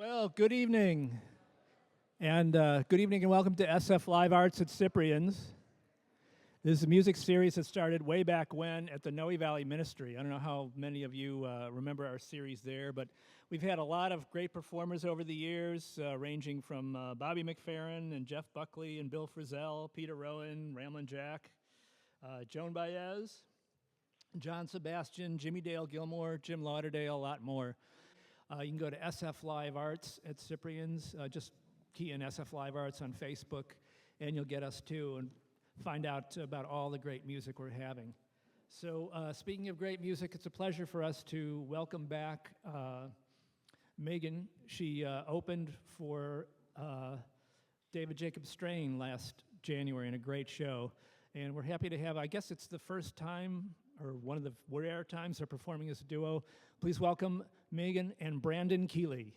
Well, good evening. And good evening and welcome to SF Live Arts at Cyprian's. This is a music series that started way back when at the Noe Valley Ministry. I don't know how many of you remember our series there, but we've had a lot of great performers over the years, ranging from Bobby McFerrin and Jeff Buckley and Bill Frisell, Peter Rowan, Ramblin' Jack, Joan Baez, John Sebastian, Jimmy Dale Gilmore, Jim Lauderdale, a lot more. You can go to SF Live Arts at Cyprian's. Just key in SF Live Arts on Facebook, and you'll get us too, and find out about all the great music we're having. So speaking of great music, it's a pleasure for us to welcome back Megan. She opened for David Jacob Strain last January in a great show, and we're happy to have, I guess it's the first time, or one of the rare times they're performing as a duo. Please welcome Megan and Brandon Keeley.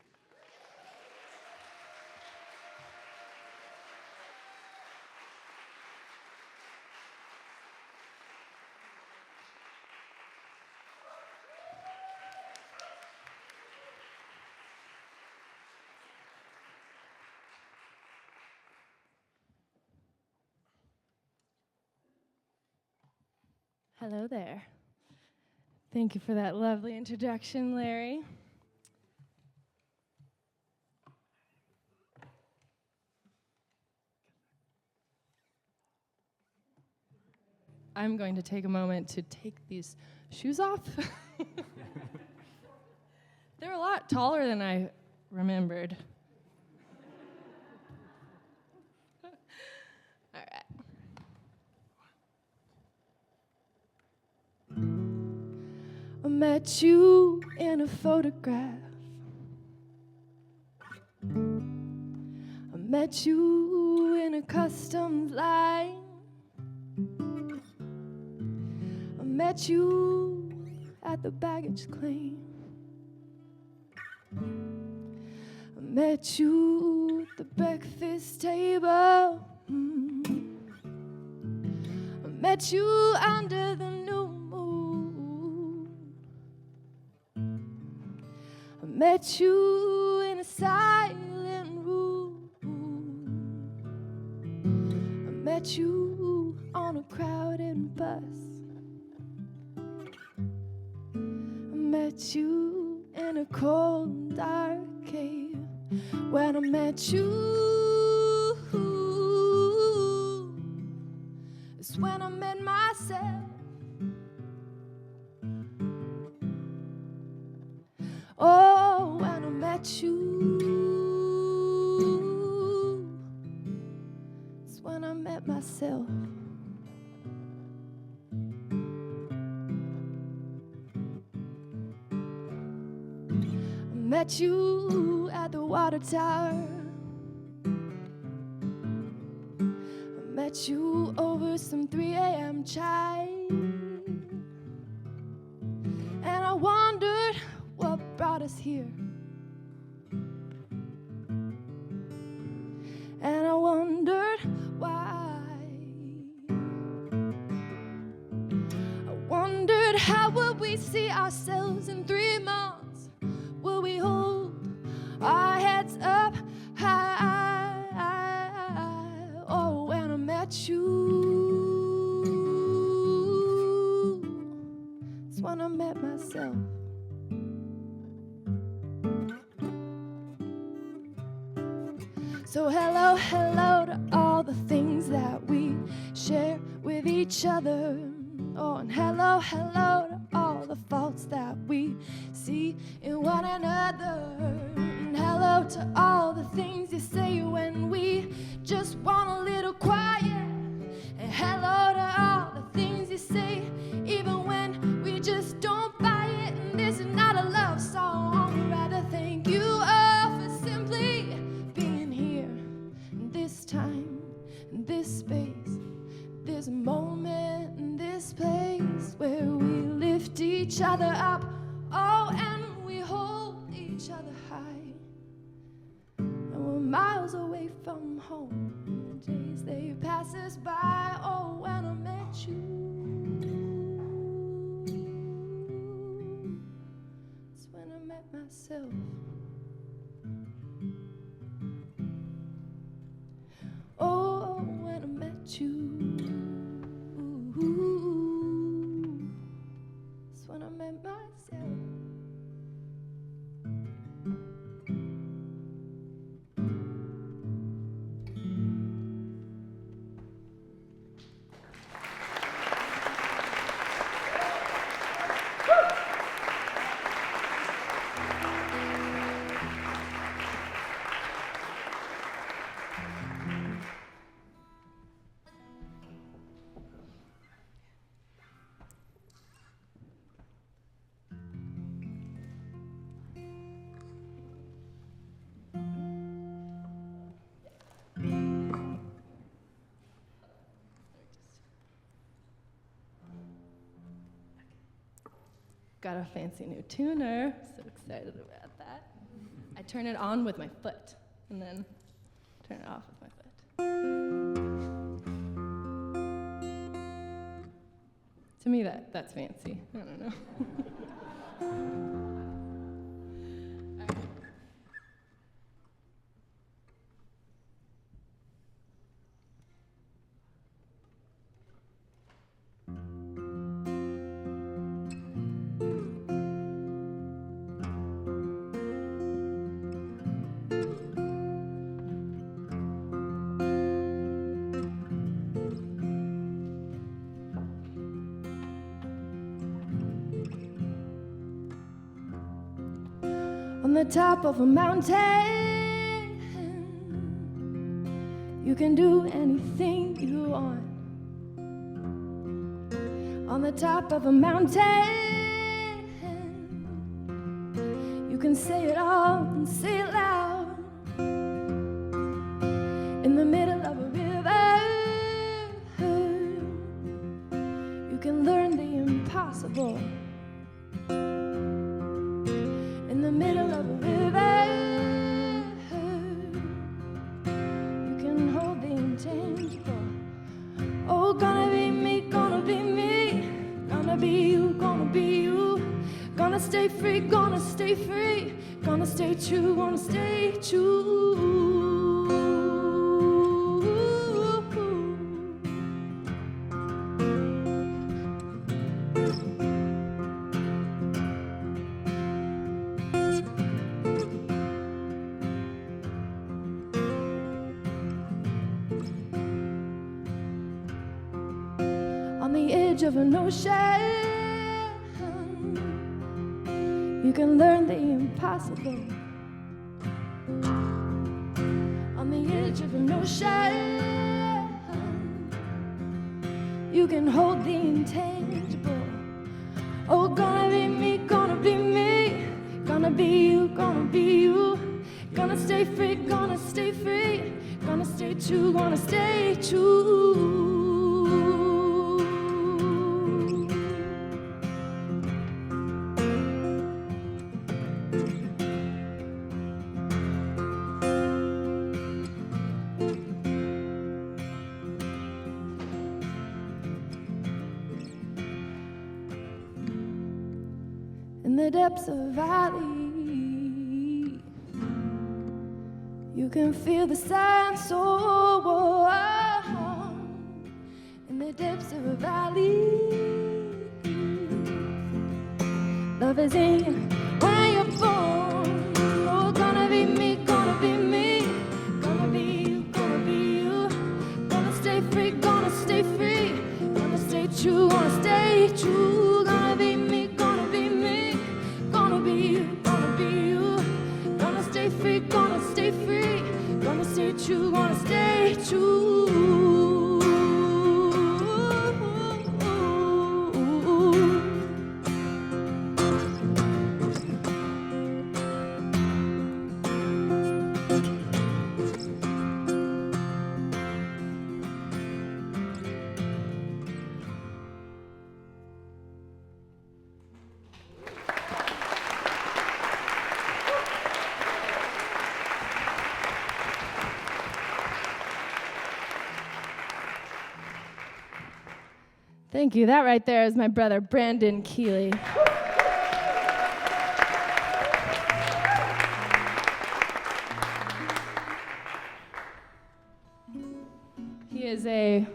Hello there. Thank you for that lovely introduction, Larry. I'm going to take a moment to take these shoes off. They're a lot taller than I remembered. All right. I met you in a photograph. I met you in a customs line. I met you at the baggage claim. I met you at the breakfast table. I met you under the new moon. I met you in a silent room. I met you on a crowded bus. I met you in a cold, dark cave. When I met you, it's when I met myself. Oh, when I met you, it's when I met myself. I met you at the water tower. I met you over some 3 a.m. chai. And I wondered what brought us here. And I wondered why. I wondered how would we see ourselves in 3 months? Will we hold our heads up high? Oh, when I met you, it's when I met myself. So hello, hello to all the things that we share with each other. Oh, and hello, hello to all the faults that we see in one another. And hello to all the things you say when we just want a little quiet. And hello to all the things you say even when we just don't buy it. And this is not a love song. I'd rather thank you all for simply being here. This time, in this space, there's a moment in this place where we lift each other up, oh, and we hold each other high. And we're miles away from home. The days they pass us by, oh, when I met you, it's when I met myself. got a fancy new tuner. So excited about that. I turn it on with my foot and then turn it off with my foot. To me, that's fancy. I don't know. On the top of a mountain, you can do anything you want. On the top of a mountain, you can say it all and say it loud. In the middle of a river, you can learn the impossible. In the middle of a river, you can hold the intangible. Oh, gonna be me, gonna be me. Gonna be you, gonna be you. Gonna stay free, gonna stay free. Gonna stay true, gonna stay true. On the edge of an ocean, you can learn the impossible. On the edge of an ocean, you can hold the intangible. Oh, gonna be me, gonna be me. Gonna be you, gonna be you. Gonna stay free, gonna stay free. Gonna stay true, gonna stay true. In the depths of a valley, you can feel the sun so warm. In the depths of a valley, love is in where you're born. Oh, gonna be me, gonna be me. Gonna be you, gonna be you. Gonna stay free, gonna stay free. Gonna stay true, gonna stay true. Gonna be me, gonna be me. Gonna be you, gonna be you. Gonna stay free, gonna stay free. Gonna stay true, gonna stay true. Thank you. That right there is my brother, Brandon Keeley. He is a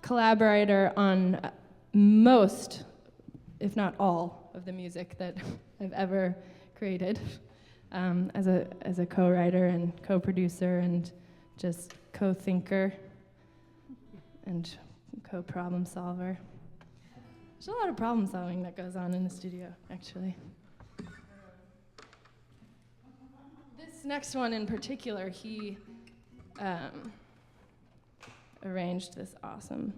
collaborator on most, if not all, of the music that I've ever created, as a co-writer and co-producer and just co-thinker and co-problem solver. There's a lot of problem solving that goes on in the studio, actually. This next one in particular, he arranged this awesome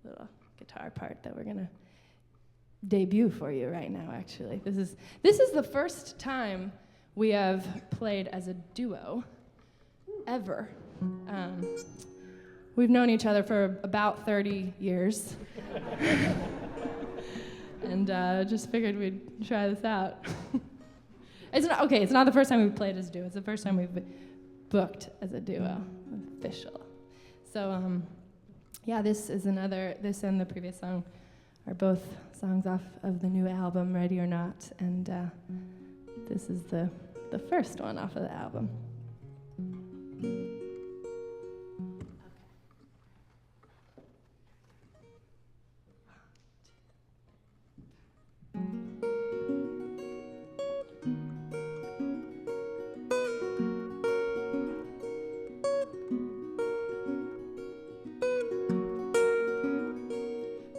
little guitar part that we're gonna debut for you right now, actually. This is the first time we have played as a duo ever. We've known each other for about 30 years. and just figured we'd try this out. It's not the first time we've played as a duo. It's the first time we've booked as a duo, official. So, this and the previous song are both songs off of the new album, Ready or Not, and this is the first one off of the album.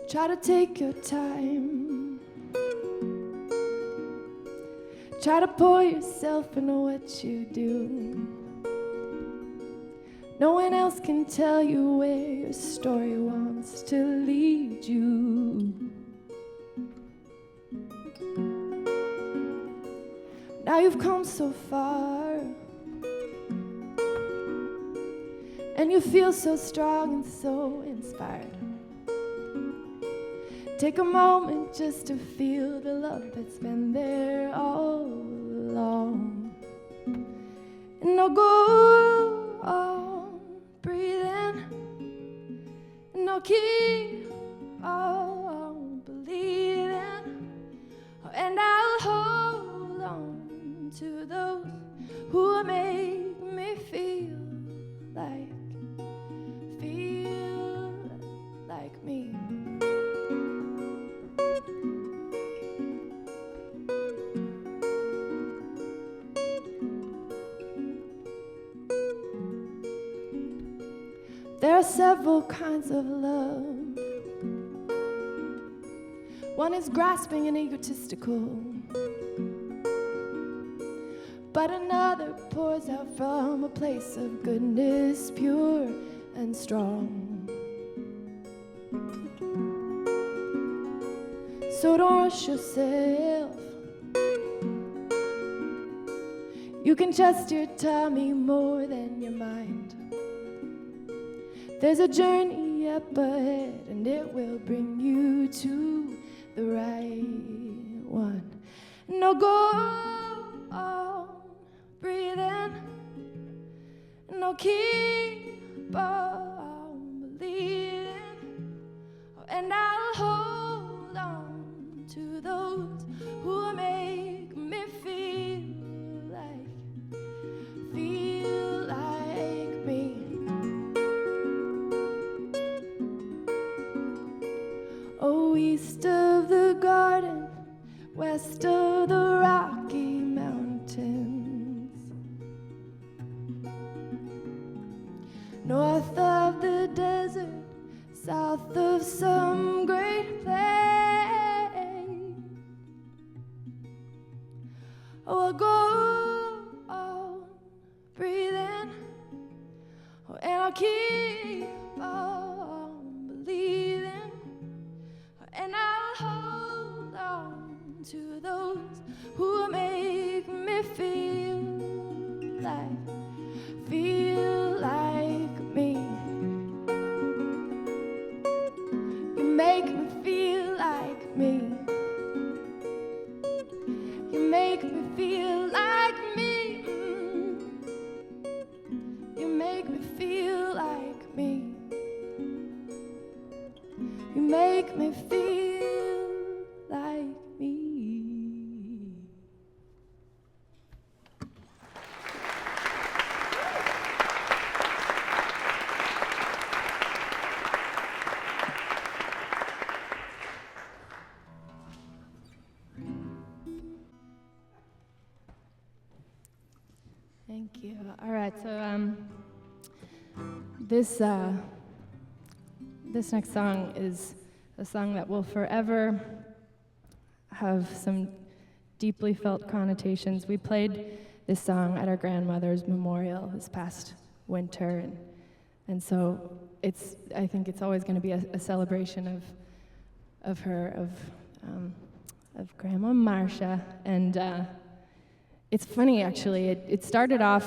Try to take your time. Try to pour yourself into what you do. No one else can tell you where your story wants to lead you. Now you've come so far, and you feel so strong and so inspired. Take a moment just to feel the love that's been there all along. And now go on, breathe in, and now keep on believing. And I'll hold on to those who make me feel like me. There are several kinds of love. One is grasping and egotistical, but another pours out from a place of goodness, pure and strong. So don't rush yourself. You can trust your tummy more than your mind. There's a journey up ahead, and it will bring you to the right one. Now go on, breathe in, now keep on believing, and I'll hold on to those who make me feel like me. Oh, east of the garden, west of the Rocky Mountains, north of the desert, south of some great plain. Oh, I'll go on, breathe in, and I'll keep on believing. And I'll hold on to those who make me feel like me. You make me feel like me. You make me feel like me. You make me feel like me. You make me feel like me. Thank you. All right, so this next song is a song that will forever have some deeply felt connotations. We played this song at our grandmother's memorial this past winter, and so I think it's always going to be a celebration of her, of Grandma Marcia. And it's funny, actually. It started off,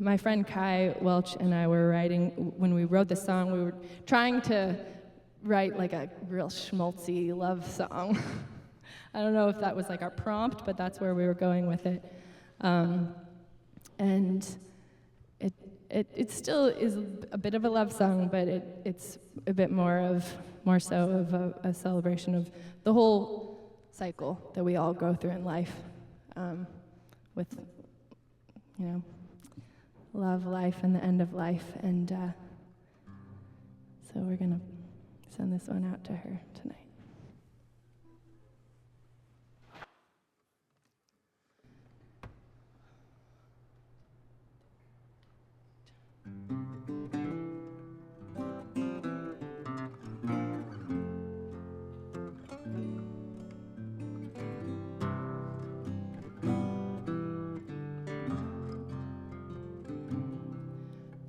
my friend Kai Welch and I were writing, when we wrote this song, we were trying to write like a real schmaltzy love song. I don't know if that was like our prompt, but that's where we were going with it. And it still is a bit of a love song, but it's a bit more so of a celebration of the whole cycle that we all go through in life, with, you know, love, life, and the end of life. And so we're gonna send this one out to her tonight.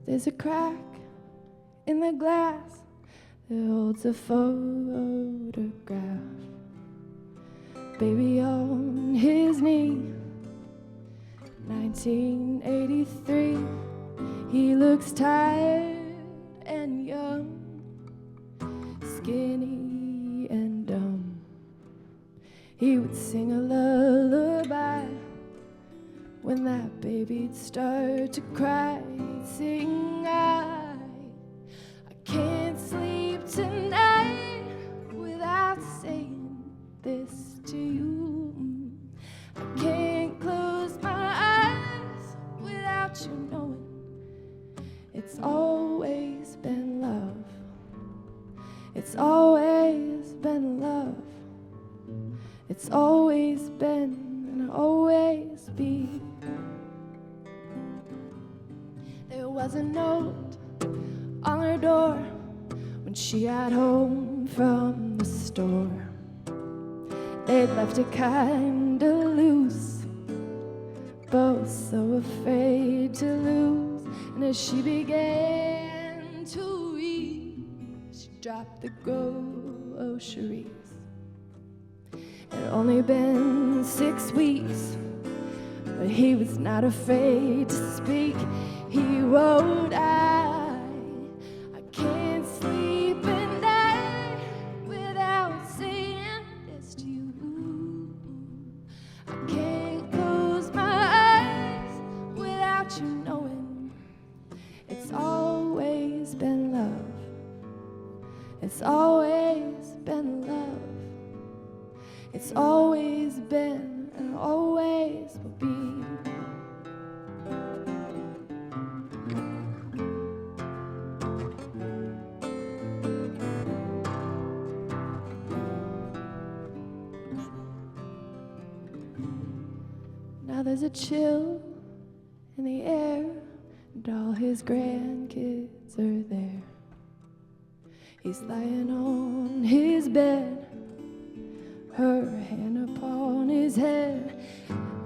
There's a crack in the glass that holds a photograph. Baby on his knee, 1983. He looks tired and young, skinny and dumb. He would sing a lullaby when that baby'd start to cry. He'd sing, I can't sleep tonight without saying this to you. I can't close my eyes without you knowing it's always been love. It's always been love. It's always been and always be. There was a note on her door when she got home from the store. They'd left it kinda loose, both so afraid to lose. And as she began to read, she dropped the groceries. It had only been 6 weeks, but he was not afraid to speak. He wrote, I can't sleep at night without saying this to you. I can't close my eyes without you knowing it's always been love. It's always been love. It's always been and always will be. Now there's a chill in the air, and all his grandkids are there. He's lying on his bed, her hand upon his head,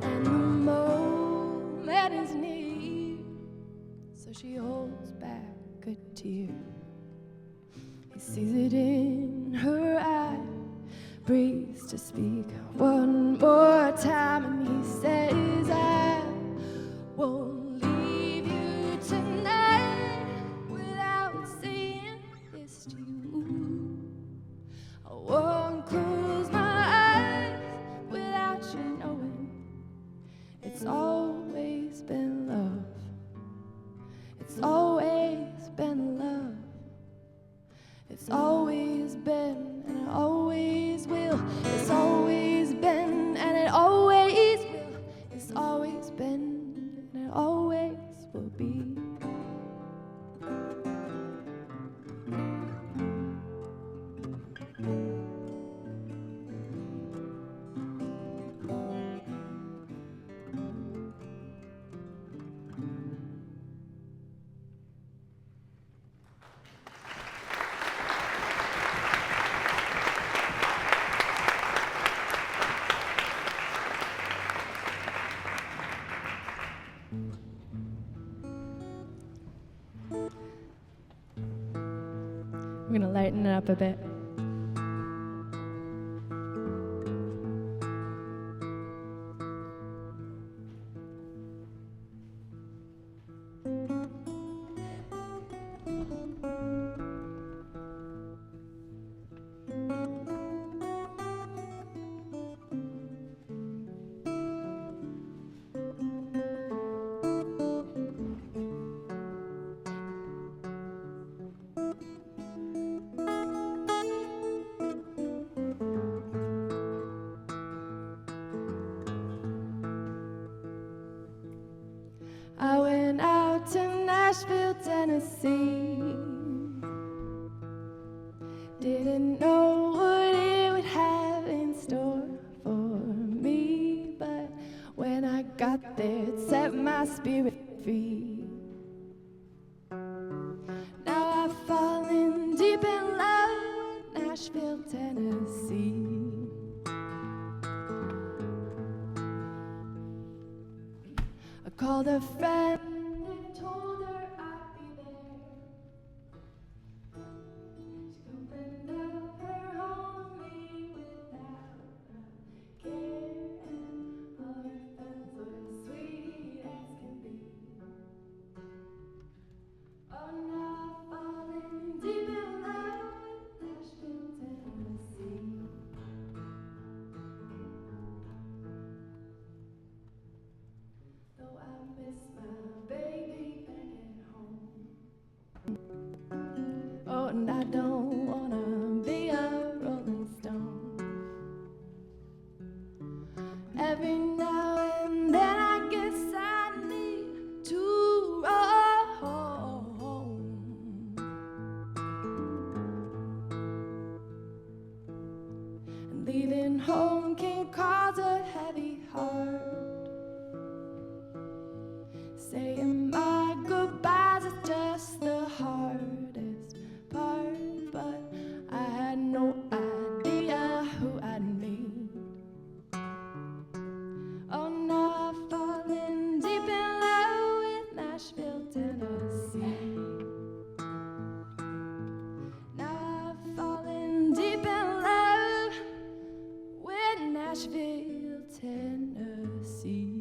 and the moment is near, so she holds back a tear. He sees it in her eye, breathes to speak one more time, and he says, I won't leave you tonight without saying this to you. I won't close my eyes without you knowing it's always been love. It's always been love. It's always been and it always will. It's always been and it always will. It's always been and it always will be. We're gonna lighten it up a bit. I went out to Nashville, Tennessee. Didn't know what it would have in store for me, but when I got there, it set my spirit free. Now I've fallen deep in love with Nashville, Tennessee. I called a friend and told her I'd be there. She opened up her home to me without a care, and all her friends were sweet as can be. Oh, now I've fallen deep in love with Nashville, Tennessee. Though I miss my baby back at home. Oh, and I don't wanna be a rolling stone. Every now and then I guess I need to roll. And leaving home can cause a heavy heart. Saying my goodbyes is just the hardest part, but I had no idea who I'd meet. Oh, now I've fallen deep in love with Nashville, Tennessee. Now I've fallen deep in love with Nashville, Tennessee.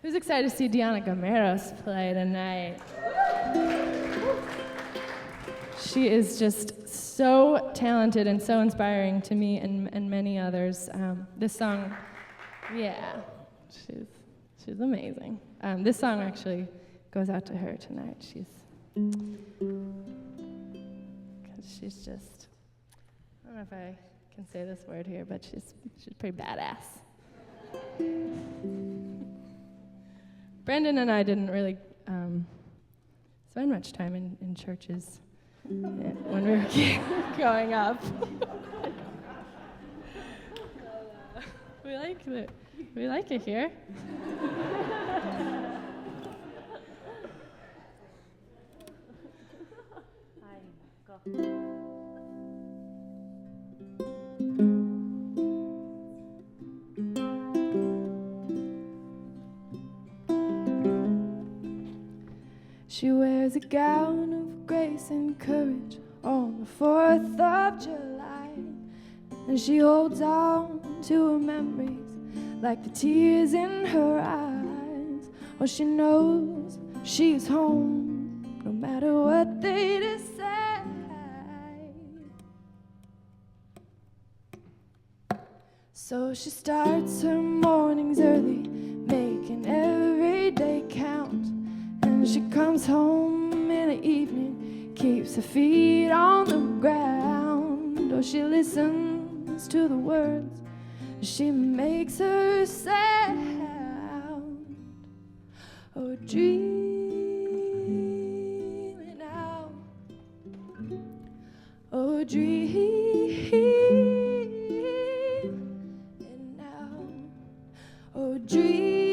Who's excited to see Diana Gameros play tonight? She is just so talented and so inspiring to me and many others. This song, yeah, she's amazing. This song actually goes out to her tonight. She's just, I don't know if I can say this word here, but she's pretty badass. Brandon and I didn't really spend much time in churches when we were growing up. We like it here. She wears a gown of grace and courage on the 4th of July, and she holds on to her memories like the tears in her eyes. Oh, she knows she's home no matter what they decide. So she starts her mornings early, making every day count. And she comes home in the evening, keeps her feet on the ground. Oh, she listens to the words, she makes her sound. Oh, dreaming out. Oh, dreaming out. Oh, dreaming.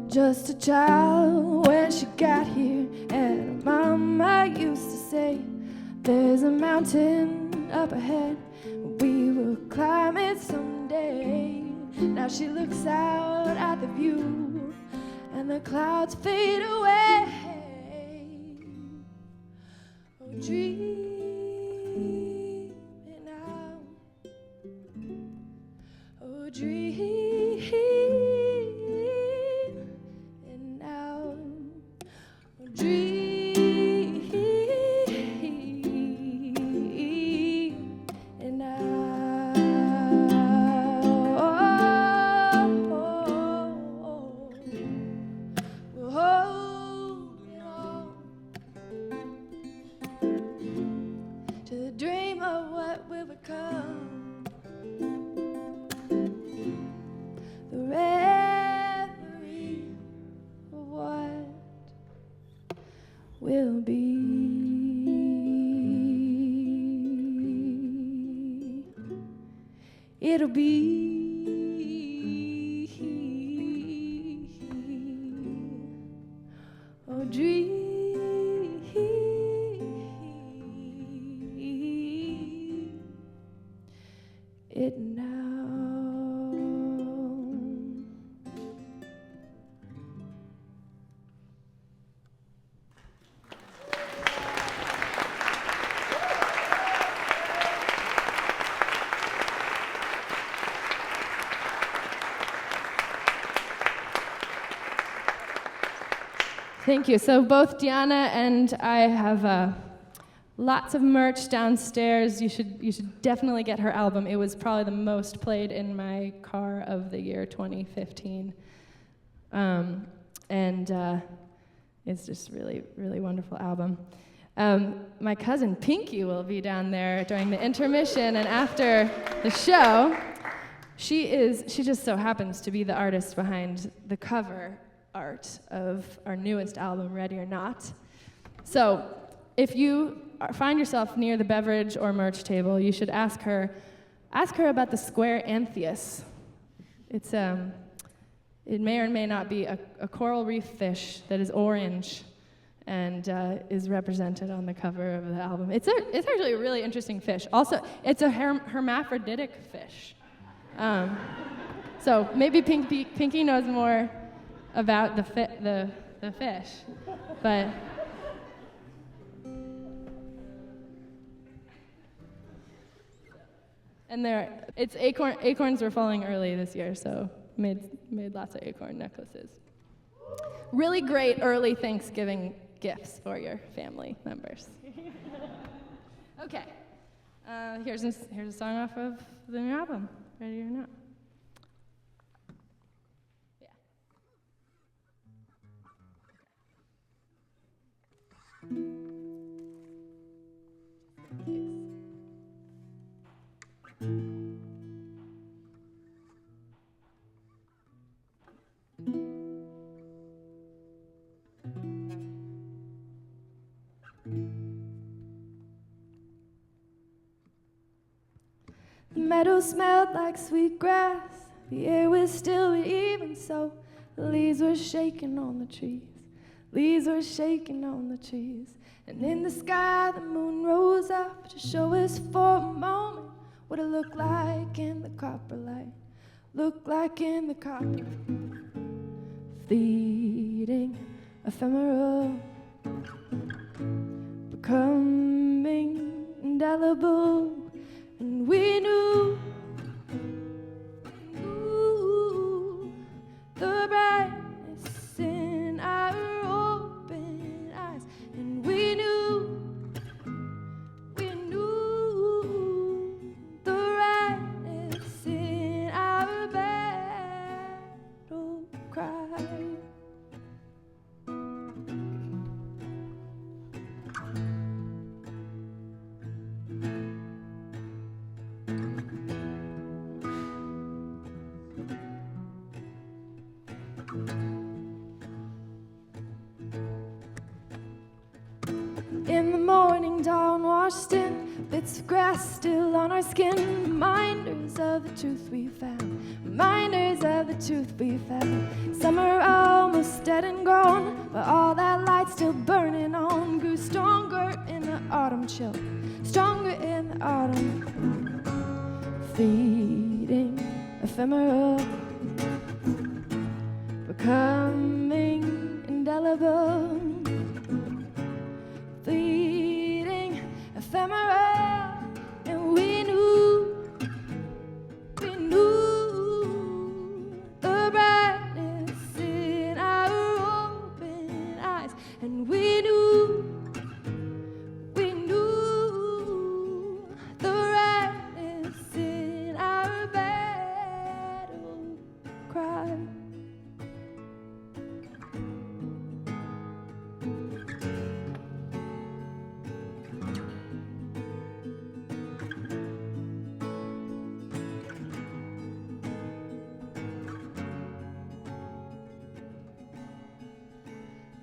Just a child when she got here, and her mama used to say, there's a mountain up ahead, we will climb it someday. Now she looks out at the view, and the clouds fade away. Oh, dreaming out. Oh, dreaming. and now dream and now we're holding on to the dream of what will become. The reverie of what will be. It'll be a dream. It now. Thank you. So both Diana and I have lots of merch downstairs. You should definitely get her album. It was probably the most played in my car of the year 2015. It's just really, really wonderful album. My cousin Pinky will be down there during the intermission and after the show. She just so happens to be the artist behind the cover art of our newest album, Ready or Not. So if you find yourself near the beverage or merch table, you should ask her about the square anthias. It may or may not be a coral reef fish that is orange and is represented on the cover of the album. It's actually a really interesting fish. Also, it's a hermaphroditic fish. So maybe Pinky knows more about the fish, but and acorns were falling early this year, so made lots of acorn necklaces. Really great early Thanksgiving gifts for your family members. Okay, here's a song off of the new album, Ready or Not. The meadow smelled like sweet grass. The air was still, but even so, the leaves were shaking on the trees. Leaves were shaking on the trees. And in the sky, the moon rose up to show us for a moment what it looked like in the copper light. Looked like in the copper. Fleeting, ephemeral, becoming indelible. And we knew the brightness in our open eyes. And we knew the rightness in our battle cry. In the morning dawn, washed in bits of grass still on our skin, reminders of the truth we found, reminders of the truth we found. Summer almost dead and gone, but all that light still burning on grew stronger in the autumn chill, stronger in the autumn. Fleeting, ephemeral, becoming indelible. Fleeting, ephemeral, and we knew cry.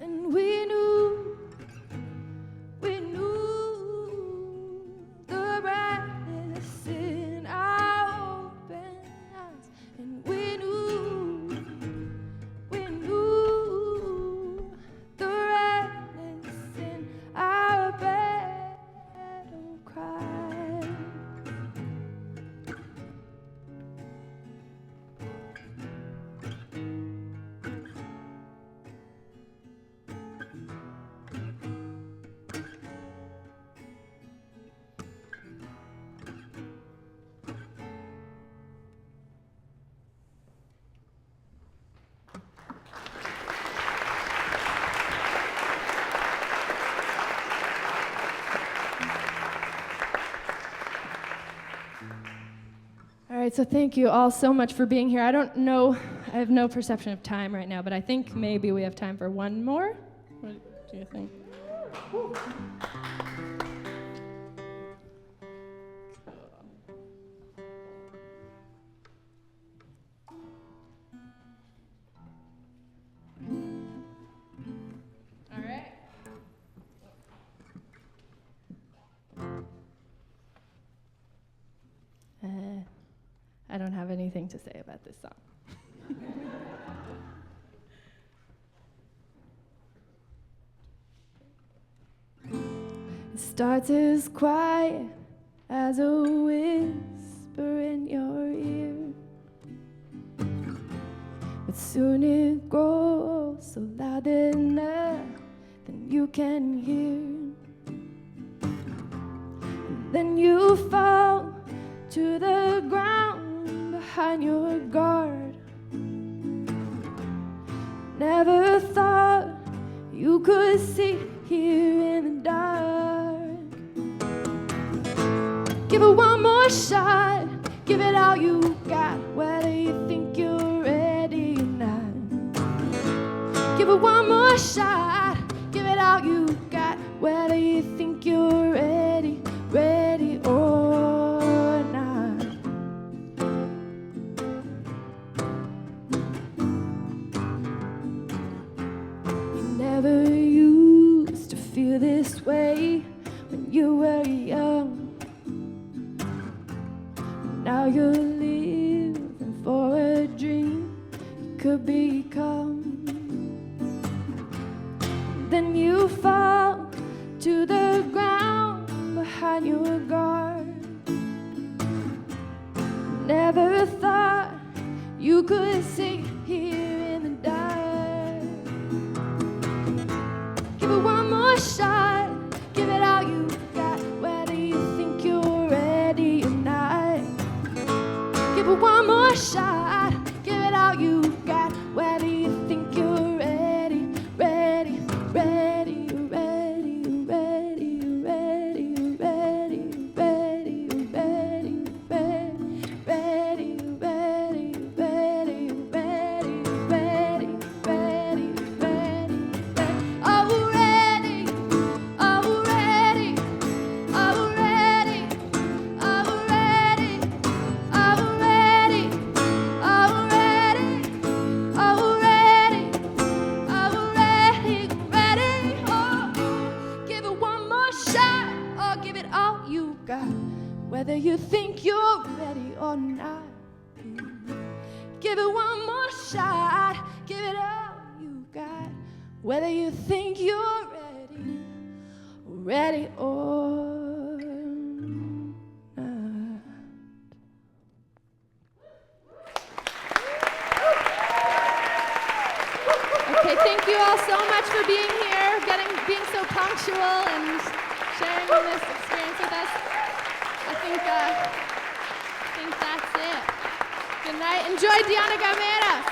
And we knew the brightness in our open eyes, and we knew the redness in our battle cry. All right, so thank you all so much for being here. I don't know, I have no perception of time right now, but I think maybe we have time for one more. What do you think? All right. I don't have anything to say about this song. It starts as quiet as a whisper in your ear, but soon it grows so loud that nothing you can hear. And then you fall to the ground behind your guard. Never thought you could see here in the dark. Give it one more shot, give it all you got, whether you think you're ready or not. Give it one more shot, give it all you got, whether you think you're ready, ready or not. You never used to feel this way when you were young. Now you're living for a dream you could become. Then you fall to the ground behind your guard. Never thought you could see here in the dark. Give it one more shot, give it all you got, whether you think you're ready or not. Give it one more shot, give it all you got, whether you think you're ready, ready, ready, ready, ready, ready, ready, ready, ready, ready, ready, ready, ready, ready, ready, ready. Are we ready? Are we ready? Are we ready? Are we ready? Are we ready? Are we ready? Are we ready? Are we ready? Ready? Oh, give it one more shot, or give it all you got, whether you think you're ready or not. Give it one more shot, give it all you got, whether you think you're ready, ready or not. Okay, thank you all so much for being here, being so punctual and sharing this experience with us. I think that's it. Good night. Enjoy Diana Gameras.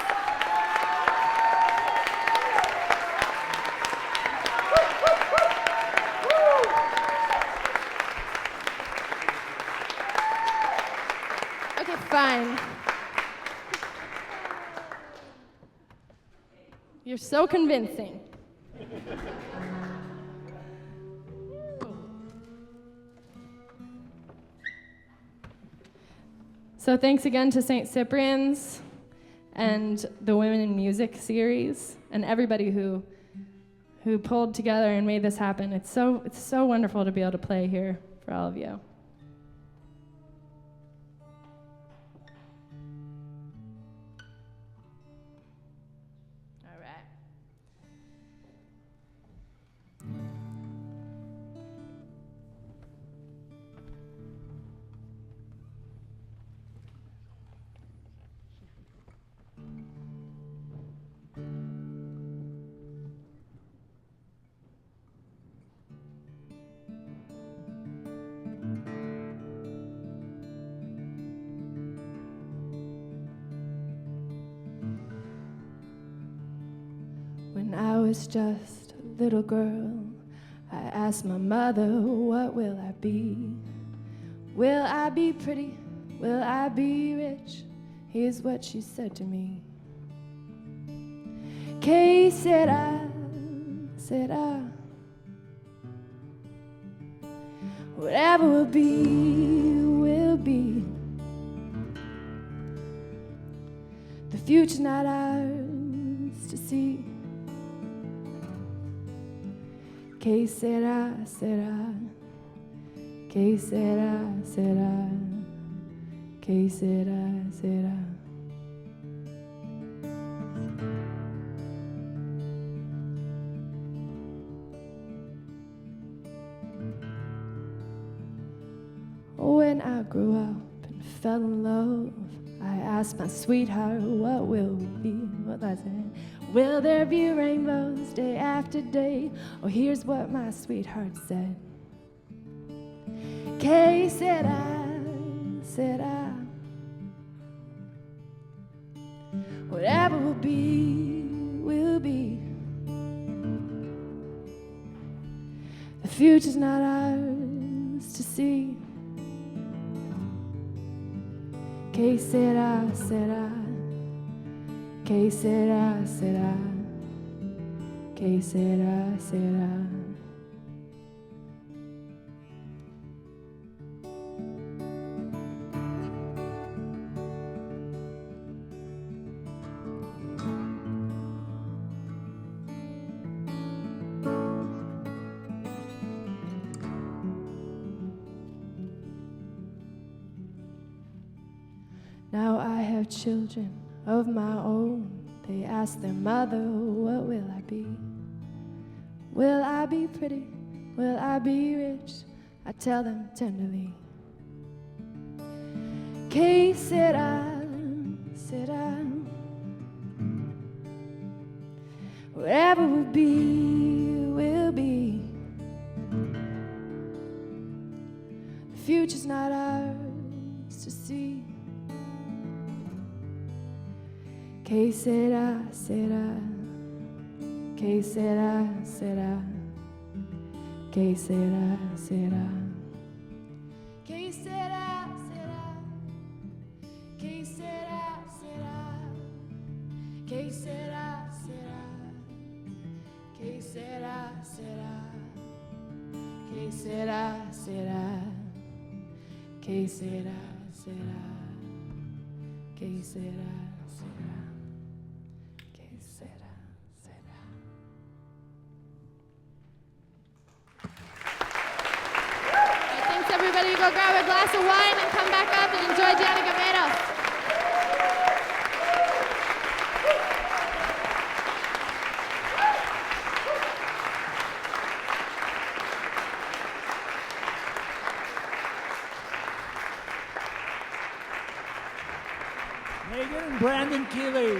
Okay, fine. You're so convincing. So thanks again to St. Cyprian's and the Women in Music series and everybody who pulled together and made this happen. It's so wonderful to be able to play here for all of you. All right. When I was just a little girl, I asked my mother, what will I be? Will I be pretty? Will I be rich? Here's what she said to me. Kay, said I, whatever will be, will be. The future's not ours to see. Kay, said I, Kay, said I, Kay, said I. When I grew up and fell in love, I asked my sweetheart, what will we be? What I said, will there be rainbows day after day? Oh, here's what my sweetheart said. Kay, said I, whatever will be, will be. The future's not ours to see. Kay, said I, Kay, said I, Kay, said I. Now I have children of my own. They ask their mother, what will I be? Will I be pretty? Will I be rich? I tell them tenderly. Kay, said I, whatever will be, will be. The future's not ours to see. Kay, said I, Kay, said I, Kay, said I, Kay, said I, Kay, said I, Kay, said I, Kay, said I, Kay, said I, Kay, said I, Kay, said I. Everybody go grab a glass of wine and come back up and enjoy Danica Meadows. Megan and Brandon Keeley.